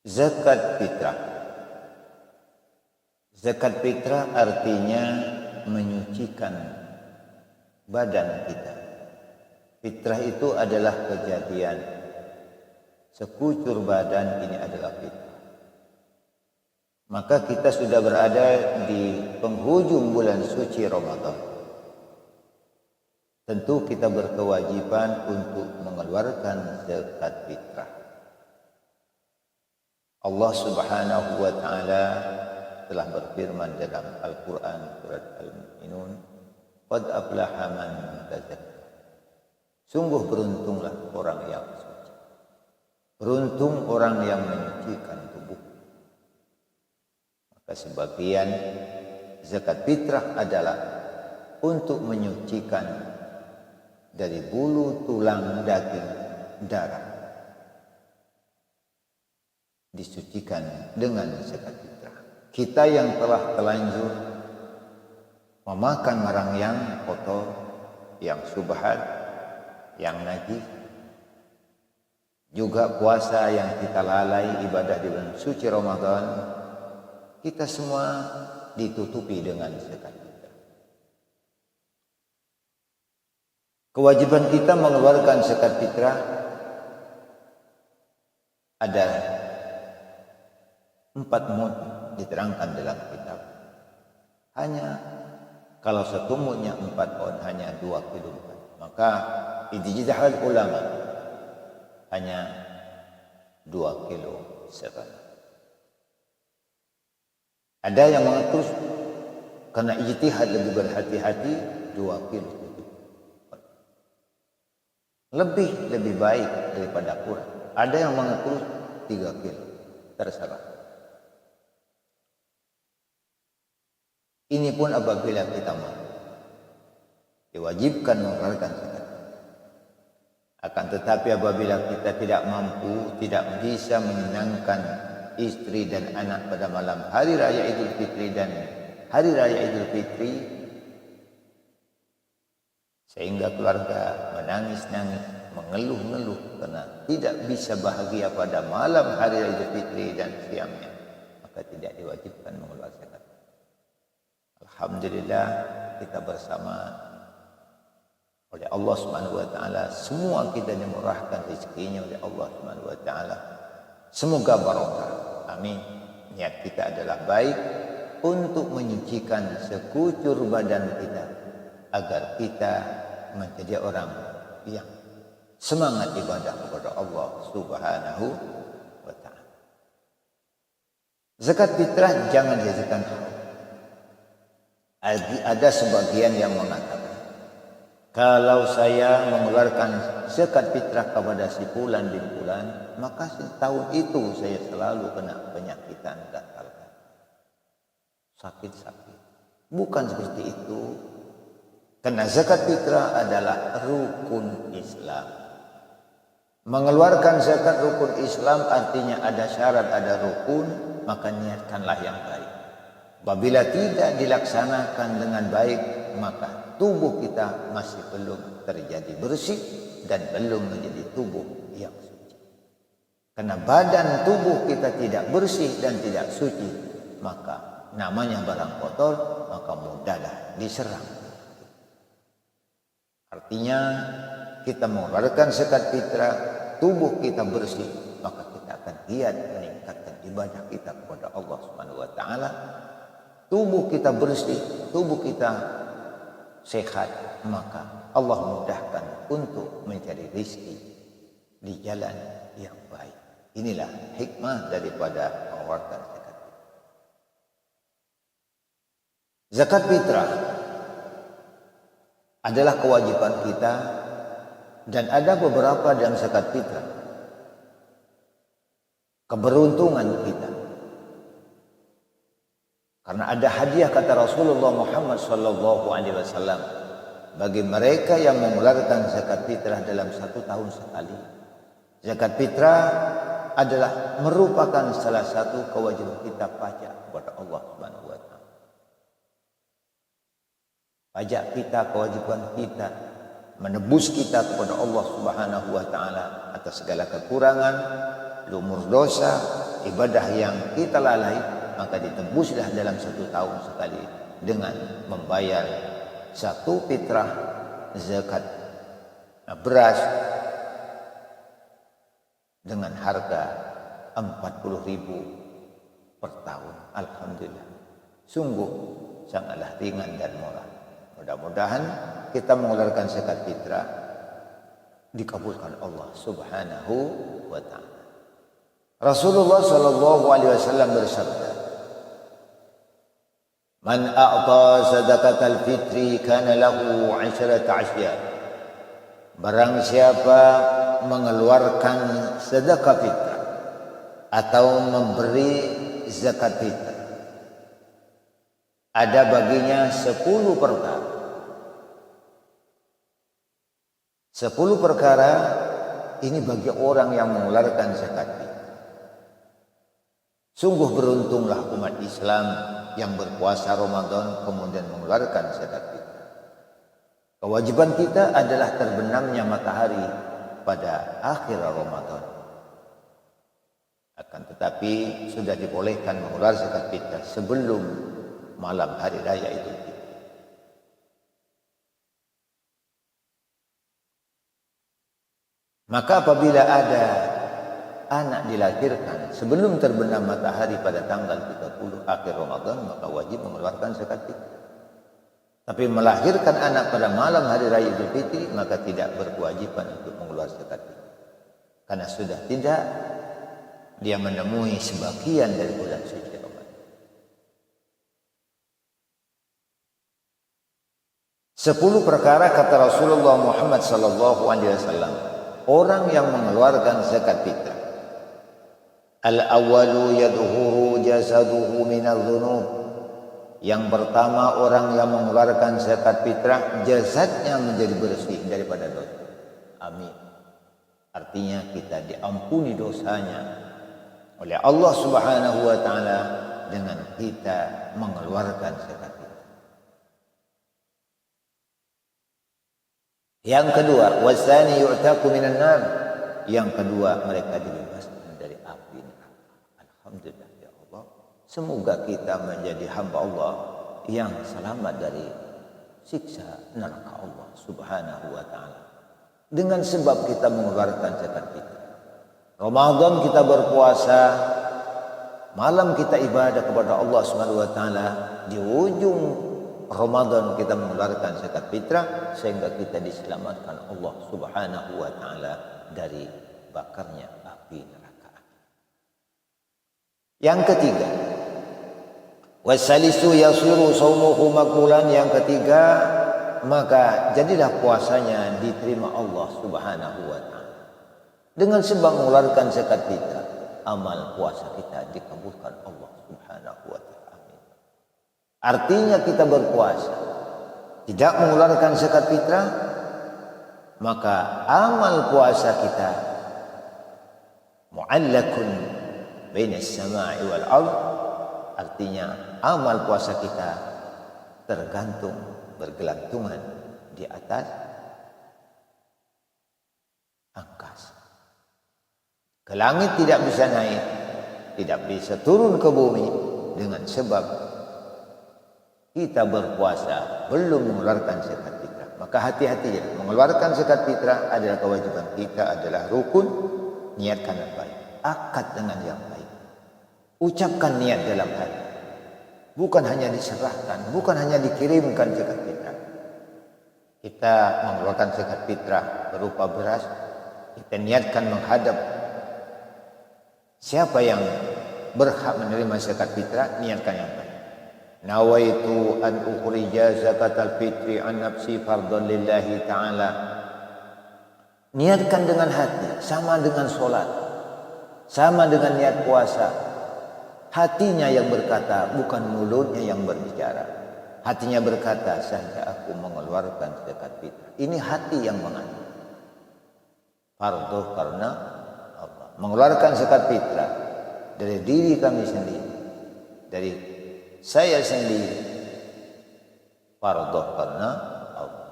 Zakat fitrah. Zakat fitrah artinya menyucikan badan kita. Fitrah itu adalah kejadian. Sekucur badan ini adalah fitrah. Maka kita sudah berada di penghujung bulan suci Ramadan. Tentu kita berkewajiban untuk mengeluarkan zakat fitrah. Allah Subhanahu wa taala telah berfirman dalam Al-Qur'an surat Al-Mu'minun, "Qad aflaha man tazakka." Sungguh beruntunglah orang yang suci. Beruntung orang yang menyucikan tubuh. Maka sebagian zakat fitrah adalah untuk menyucikan dari bulu, tulang, daging, darah. Disucikan dengan zakat fitrah. Kita yang telah telanjur memakan barang yang kotor, yang subhat, yang najis, juga puasa yang kita lalai ibadah di bulan suci Ramadan, kita semua ditutupi dengan zakat fitrah. Kewajiban kita mengeluarkan zakat fitrah ada 4 mud diterangkan dalam kitab. Hanya kalau satu mudnya 4 on hanya 2 kilo. Maka ijtihad ulama hanya 2 kilo setengah. Ada yang mengatur karena ijtihad lebih berhati-hati 2 kilo. Lebih baik daripada kurang. Ada yang mengatur 3 kilo. Terserah. Ini pun apabila kita mampu. Diwajibkan mengeluarkan zakat. Akan tetapi apabila kita tidak mampu, tidak bisa menyenangkan istri dan anak pada malam hari raya Idul Fitri dan hari raya Idul Fitri, sehingga keluarga menangis-nangis, mengeluh-ngeluh karena tidak bisa bahagia pada malam hari raya Idul Fitri dan siangnya, maka tidak diwajibkan mengeluarkan zakat. Alhamdulillah kita bersama oleh Allah Subhanahu wa taala, semua kita dimurahkan rezekinya oleh Allah Subhanahu wa taala. Semoga barokah. Amin. Niat kita adalah baik untuk menyucikan sekucur badan kita agar kita menjadi orang yang semangat ibadah kepada Allah Subhanahu wa taala. Zakat fitrah jangan dijadikan haram. Ada sebagian yang mengatakan, kalau saya mengeluarkan zakat fitrah kepada si fulan bin fulan, maka setahun itu saya selalu kena penyakitan gatal. Sakit-sakit. Bukan seperti itu. Karena zakat fitrah adalah rukun Islam. Mengeluarkan zakat rukun Islam artinya ada syarat, ada rukun, maka niatkanlah yang baik. Apabila tidak dilaksanakan dengan baik, maka tubuh kita masih belum terjadi bersih dan belum menjadi tubuh yang suci. Karena badan tubuh kita tidak bersih dan tidak suci, maka namanya barang kotor, maka mudahlah diserang. Artinya kita mengeluarkan zakat fitrah, tubuh kita bersih, maka kita akan giat meningkatkan ibadah kita kepada Allah Subhanahu wa taala. Tubuh kita bersih, tubuh kita sehat, maka Allah mudahkan untuk mencari rezeki di jalan yang baik. Inilah hikmah daripada mengeluarkan zakat. Zakat fitrah adalah kewajiban kita dan ada beberapa dalam zakat fitrah keberuntungan kita. Karena ada hadiah kata Rasulullah Muhammad sallallahu alaihi wasallam bagi mereka yang mengeluarkan zakat fitrah dalam 1 tahun sekali. Zakat fitrah adalah merupakan salah satu kewajiban kita pajak kepada Allah Subhanahu wa taala. Pajak kita, kewajiban kita menebus kita kepada Allah Subhanahu wa taala atas segala kekurangan, lumur dosa, ibadah yang kita lalai, maka ditebuslah dalam 1 tahun sekali dengan membayar 1 fitrah zakat beras dengan harga 40.000 per tahun. Alhamdulillah, sungguh sangatlah ringan dan murah. Mudah-mudahan kita mengeluarkan zakat fitrah dikabulkan Allah Subhanahu wa ta'ala. Rasulullah sallallahu alaihi wasallam bersabda, "Man a'ta sadaqatal fitri kana lahu 'asharata asya." Barang siapa mengeluarkan sedekah fitrah atau memberi zakat fitrah, ada baginya 10 perkara. 10 perkara ini bagi orang yang mengeluarkan zakat fitrah. Sungguh beruntunglah umat Islam yang berpuasa Ramadan kemudian mengeluarkan zakat fitrah. Kewajiban kita adalah terbenamnya matahari pada akhir Ramadan. Akan tetapi sudah dibolehkan mengeluarkan zakat fitrah sebelum malam hari raya Idul Fitri. Maka apabila ada anak dilahirkan sebelum terbenam matahari pada tanggal 30 akhir Ramadan, maka wajib mengeluarkan zakat fitrah. Tapi melahirkan anak pada malam hari raya Idul Fitri, maka tidak berkewajiban untuk mengeluarkan zakat fitrah. Karena sudah tidak dia menemui sebagian dari bulan suci Ramadan. 10 perkara kata Rasulullah Muhammad sallallahu alaihi wasallam, orang yang mengeluarkan zakat fitrah. Al-awwalu yadhuru jasaduhu minadh dhunub. Yang pertama, orang yang mengeluarkan zakat fitrah jasadnya menjadi bersih daripada dosa. Amin. Artinya kita diampuni dosanya oleh Allah Subhanahu wa taala dengan kita mengeluarkan zakat fitrah. Yang kedua, wasani yu'taku minan nar. Yang kedua, mereka dibebaskan dari api neraka. Alhamdulillah ya Allah. Semoga kita menjadi hamba Allah yang selamat dari siksa neraka Allah Subhanahu wa taala. Dengan sebab kita mengeluarkan zakat fitrah. Ramadan kita berpuasa, malam kita ibadah kepada Allah Subhanahu wa taala, di ujung Ramadan kita mengeluarkan zakat fitrah sehingga kita diselamatkan Allah Subhanahu wa taala dari bakarnya api neraka. Yang ketiga, wasalisu yasiru shaumuhu maqbulan. Yang ketiga, maka jadilah puasanya diterima Allah Subhanahu wa taala. Dengan sebab mengeluarkan zakat fitrah, amal puasa kita dikabulkan Allah Subhanahu wa taala. Artinya kita berpuasa tidak mengeluarkan zakat fitrah, maka amal puasa kita mu'allakun bainas sama'i wal ardh. Artinya amal puasa kita tergantung, bergelantungan di atas angkasa. Ke langit tidak bisa naik, tidak bisa turun ke bumi dengan sebab kita berpuasa belum mengeluarkan zakat fitrah. Maka hati-hati ya, mengeluarkan zakat fitrah adalah kewajiban kita, adalah rukun. Niatkan yang baik, akad dengan yang baik, ucapkan niat dalam hati, bukan hanya diserahkan, bukan hanya dikirimkan zakat fitrah. Kita mengeluarkan zakat fitrah berupa beras, kita niatkan menghadap siapa yang berhak menerima zakat fitrah, niatkan yang baik. Nawaitu an ukhrija zakatal fitri an nafsi fardhan lillahi ta'ala. Niatkan dengan hati, sama dengan sholat, sama dengan niat puasa. Hatinya yang berkata, bukan mulutnya yang berbicara. Hatinya berkata, saja aku mengeluarkan zakat fitrah. Ini hati yang mengatakan fardhu karena Allah. Mengeluarkan zakat fitrah dari diri kami sendiri, dari saya sendiri, fardhu karena Allah.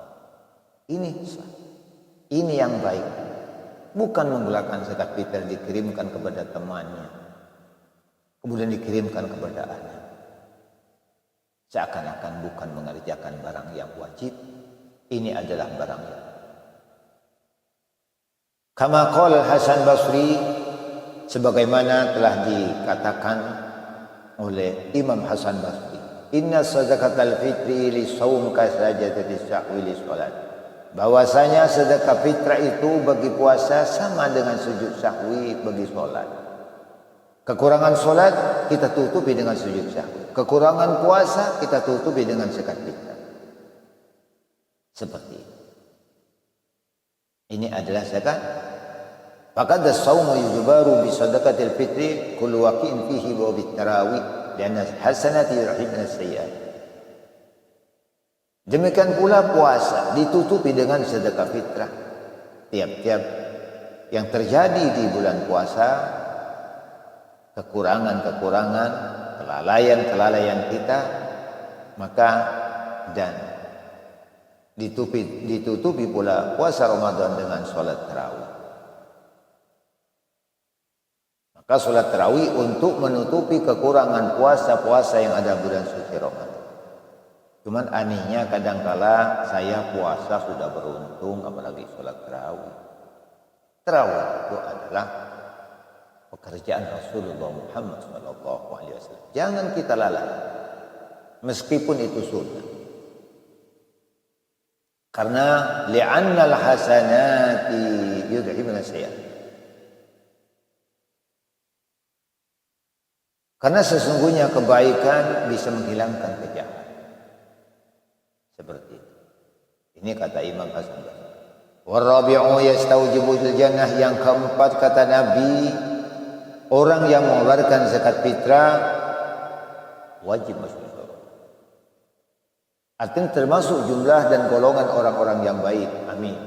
Ini sah. Ini yang baik. Bukan mengeluarkan zakat fitrah dikirimkan kepada temannya. kemudian dikirimkan kepada ahli. Seakan-akan bukan mengerjakan barang yang wajib, ini adalah barang yang. Kama qala Hasan Basri, sebagaimana telah dikatakan oleh Imam Hasan Basri, inna sadaqatal fitri li shaum ka sajadati sahwi li salat. Bahwasanya sedekah fitrah itu bagi puasa sama dengan sujud sahwi bagi salat. Kekurangan salat kita tutupi dengan sujud sahwi. Kekurangan puasa kita tutupi dengan zakat fitrah. Seperti itu. Ini adalah zakat. Faqad as-shaumu yujbaru bi sadaqatil fitri kullu waqi'in fihi wa bit tarawih lianna hasanati yurhibna as-sayyi'at. Demikian pula puasa ditutupi dengan sedekah fitrah. Tiap-tiap yang terjadi di bulan puasa, kekurangan-kekurangan, kelalaian-kelalaian kita, maka dan ditutupi pula puasa Ramadan dengan salat tarawih. Maka salat tarawih untuk menutupi kekurangan puasa-puasa yang ada bulan suci Ramadan. Cuman anehnya kadangkala saya puasa sudah beruntung, apalagi salat tarawih. Tarawih itu adalah pekerjaan Rasulullah Muhammad SAW. Jangan kita lalai, meskipun itu sunnah. Karena li'annal hasanati yudhibna sayyi'at. Karena sesungguhnya kebaikan bisa menghilangkan kejahatan. Seperti itu. Ini kata Imam Hasan Basri. Warabi'u yastawjibul jannah, yang keempat kata Nabi, orang yang mengeluarkan zakat fitrah wajib masuk surga. Artinya termasuk jumlah dan golongan orang-orang yang baik. Amin.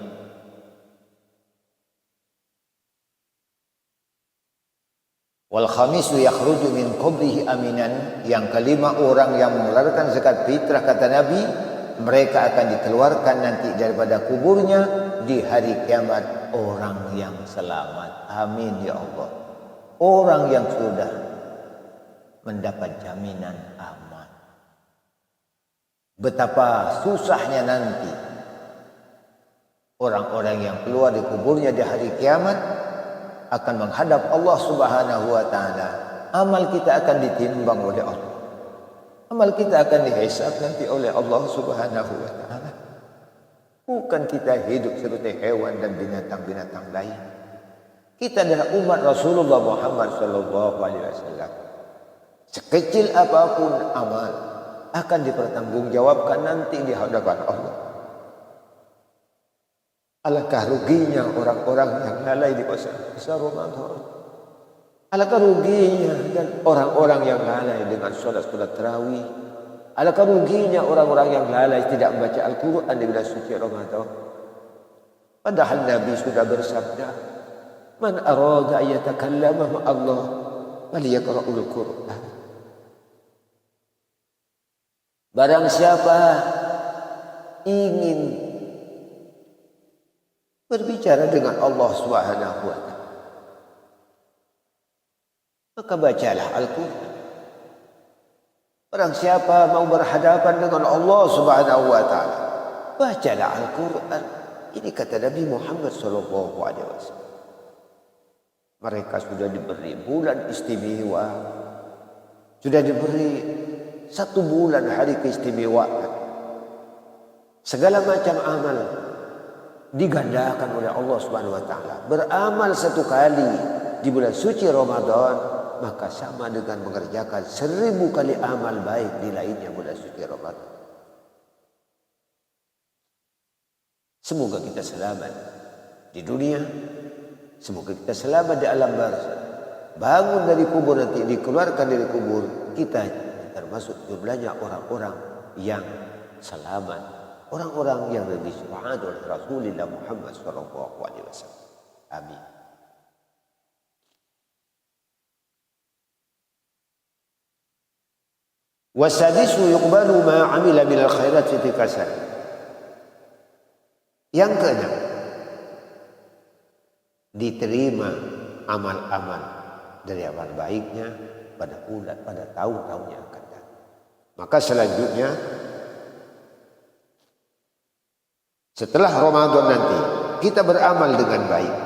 Wal khamisu yakhruju min qabrihi aminan, yang kelima orang yang mengeluarkan zakat fitrah kata Nabi, mereka akan dikeluarkan nanti daripada kuburnya di hari kiamat orang yang selamat. Amin ya Allah. Orang yang sudah mendapat jaminan aman. Betapa susahnya nanti orang-orang yang keluar di kuburnya di hari kiamat akan menghadap Allah Subhanahu wa taala. Amal kita akan ditimbang oleh Allah. Amal kita akan dihisab nanti oleh Allah Subhanahu wa taala. Bukan kita hidup seperti hewan dan binatang-binatang lain. Kita adalah umat Rasulullah Muhammad sallallahu alaihi wasallam. Sekecil apapun amal akan dipertanggungjawabkan nanti di hadapan Allah. Alangkah ruginya orang-orang yang lalai di puasa Ramadan. Alangkah ruginya dan orang-orang yang lalai dengan solat-solat tarawih. Alangkah ruginya orang-orang yang lalai tidak membaca Al-Quran di bulan suci Ramadan. Padahal Nabi sudah bersabda, "Man arada ayatakallama ma Allah, faliyaqra'ul Qur'an." Barang siapa ingin berbicara dengan Allah Subhanahu wa taala, maka bacalah Al-Quran. Barang siapa mau berhadapan dengan Allah Subhanahu wa taala, bacalah Al-Quran. Ini kata Nabi Muhammad sallallahu alaihi wasallam. Mereka sudah diberi bulan istimewa, sudah diberi 1 bulan hari keistimewaan. Segala macam amal digandakan oleh Allah Subhanahu wa taala. Beramal 1 kali di bulan suci Ramadan, maka sama dengan mengerjakan 1000 kali amal baik di lainnya bulan suci Ramadan. Semoga kita selamat di dunia, semoga kita selamat di alam barzakh. Bangun dari kubur nanti, dikeluarkan dari kubur, kita termasuk jumlahnya orang-orang yang selamat, orang-orang yang lebih syafaat oleh Rasulullah Muhammad SAW. Amin. Wasadisu yuqbalu ma 'amila minal khairati fi kasar. Yang keenam, diterima amal-amal dari amal baiknya pada bulan, pada tahun-tahun yang akan datang. Maka selanjutnya setelah Ramadan nanti kita beramal dengan baik.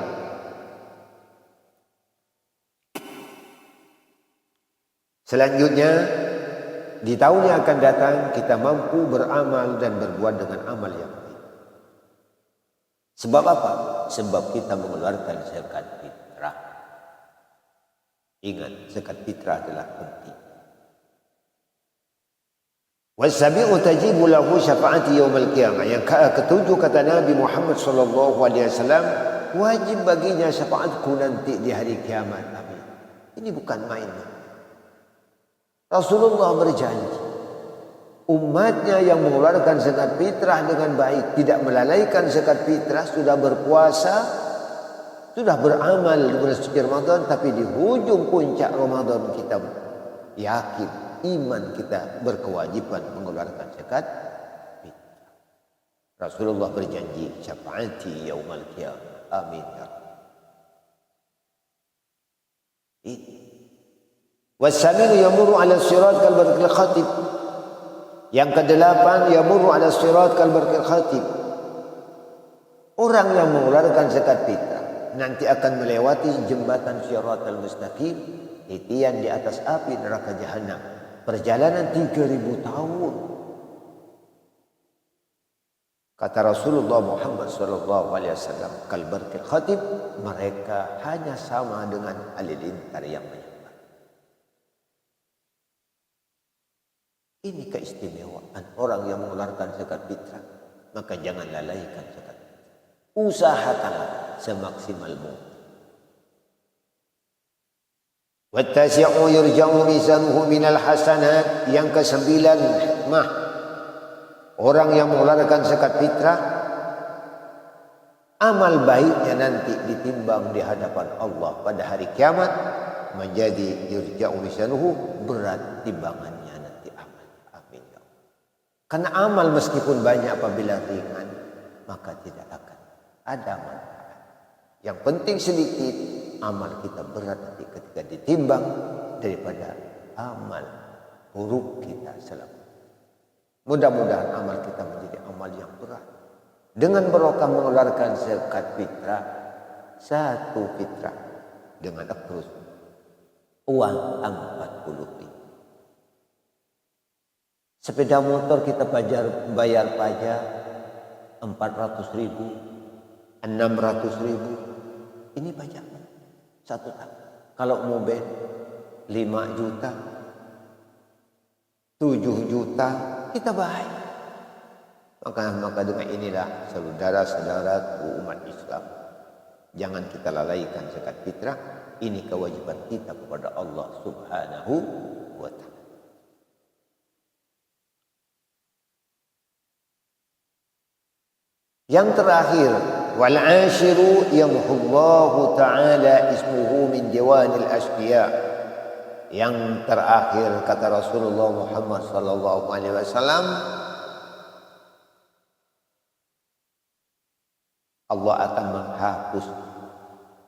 Selanjutnya di tahun yang akan datang kita mampu beramal dan berbuat dengan amal yang baik. Sebab apa? Sebab kita mengeluarkan zakat fitrah. Ingat, zakat fitrah adalah penting. Wasabi'u tajibu lahu syafa'ati yaumil qiyamah. Yang ketujuh kata Nabi Muhammad sallallahu alaihi wasallam, wajib baginya syafaatku nanti di hari kiamat. Amin. Ini bukan main. Rasulullah berjanji umatnya yang mengeluarkan zakat fitrah dengan baik, tidak melalaikan zakat fitrah, sudah berpuasa, sudah beramal di bulan suci Ramadan, tapi di hujung puncak Ramadan kita yakin, iman kita berkewajiban mengeluarkan zakat fitrah. Rasulullah berjanji, syafaati yaumal qiyamah. Amin ya Rabb. Wasaminu yamurru ala sirat kal barqil khatib. Yang kedelapan, yamurru ala sirat kal barqil khatib. Orang yang mengeluarkan zakat fitrah nanti akan melewati jembatan Shiratal Mustaqim, titian di atas api neraka jahanam. Perjalanan 3000 tahun. Kata Rasulullah Muhammad sallallahu alaihi wasallam, kal barqil khatib, mereka hanya sama dengan halilintar yang menyambar. Ini keistimewaan orang yang mengeluarkan zakat fitrah. Maka jangan lalaikan zakat fitrah. Usahakanlah semaksimal mungkin. Wattasi'u yurja'u mizanuhu minal hasanat. Yang kesembilan, hikmah orang yang mengeluarkan zakat fitrah, amal baiknya nanti ditimbang di hadapan Allah pada hari kiamat menjadi yurja'u mizanuhu, berat timbangannya. Karena amal meskipun banyak apabila ringan, maka tidak akan ada manfaat. Yang penting sedikit, amal kita berat nanti ketika ditimbang daripada amal buruk kita selama. Mudah-mudahan amal kita menjadi amal yang berat. Dengan barokah mengeluarkan zakat fitrah, satu fitrah dengan terus uang 40 ribu. Sepeda motor kita bayar pajak 400 ribu, 600 ribu. Ini pajaknya satu tahun. Kalau mobil 5 juta, 7 juta, kita bayar. Maka dengan inilah saudara-saudara umat Islam, jangan kita lalaikan zakat fitrah. Ini kewajiban kita kepada Allah Subhanahu wa ta'ala. Yang terakhir, wal ashiru yamhullahu ta'ala ismuhu min diwanil asqiya. Yang terakhir kata Rasulullah Muhammad sallallahu alaihi wasallam, Allah akan menghapus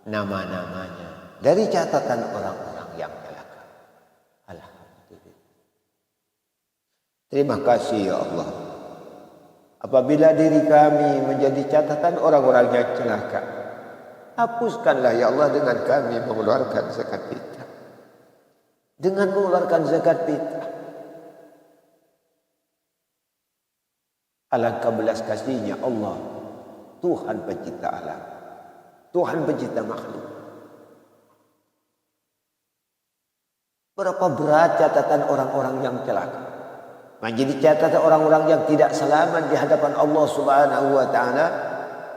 nama-namanya dari catatan orang-orang yang celaka. Alhamdulillah. Terima kasih ya Allah. Apabila diri kami menjadi catatan orang-orang yang celaka, hapuskanlah ya Allah dengan kami mengeluarkan zakat fitrah. Dengan mengeluarkan zakat fitrah, alangkah belas kasihnya Allah, Tuhan pencipta alam, Tuhan pencipta makhluk. Berapa berat catatan orang-orang yang celaka. Menjadi catatan orang-orang yang tidak selamat di hadapan Allah Subhanahu wa ta'ala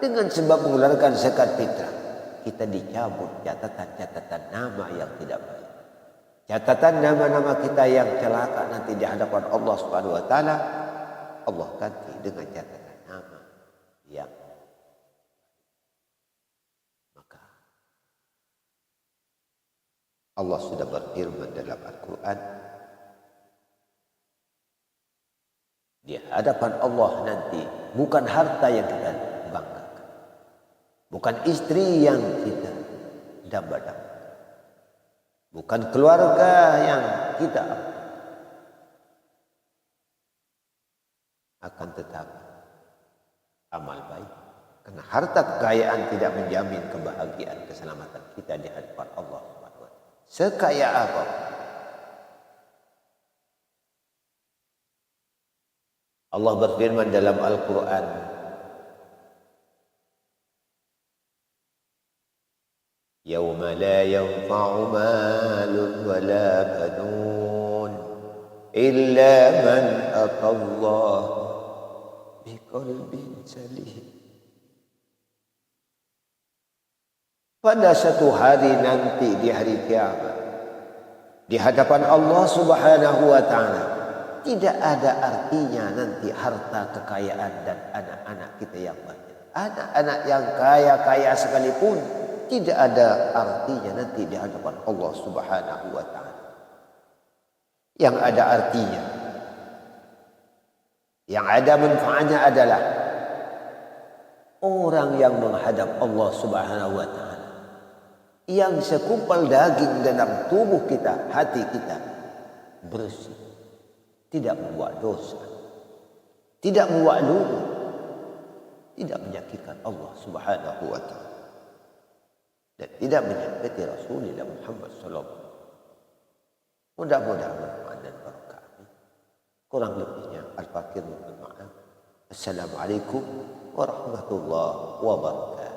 dengan sebab mengeluarkan zakat fitrah. Kita dicabut catatan-catatan nama yang tidak baik. Catatan nama-nama kita yang celaka nanti di hadapan Allah Subhanahu wa ta'ala, Allah ganti dengan catatan nama yang maka Allah sudah berfirman dalam Al-Quran, di hadapan Allah nanti bukan harta yang kita banggakan, bukan istri yang kita dambakan, bukan keluarga yang kita, akan tetapi amal baik. Karena harta kekayaan tidak menjamin kebahagiaan, keselamatan kita di hadapan Allah Subhanahu wa taala. Sekaya apa? Allah berfirman dalam Al-Quran, Yawma la yanfa'u malun wa la banun illa man atallah biqalbin salim. Pada satu hari nanti di hari kiamat, di hadapan Allah Subhanahu wa taala, tidak ada artinya nanti harta kekayaan dan anak-anak kita yang banyak. Anak-anak yang kaya-kaya sekalipun tidak ada artinya nanti di hadapan Allah Subhanahu wa taala. Yang ada artinya, yang ada manfaatnya adalah orang yang menghadap Allah Subhanahu wa taala, yang sekumpal daging dalam tubuh kita, hati kita bersih, tidak membuat dosa, tidak membuat lugu, tidak menyakitkan Allah Subhanahu wa taala, dan tidak menyakiti Rasulullah Muhammad sallallahu alaihi wasallam. Mudah-mudahan bermanfaat dan barokah. Kurang lebihnya al-fakir mohon maaf. Assalamualaikum warahmatullahi wabarakatuh.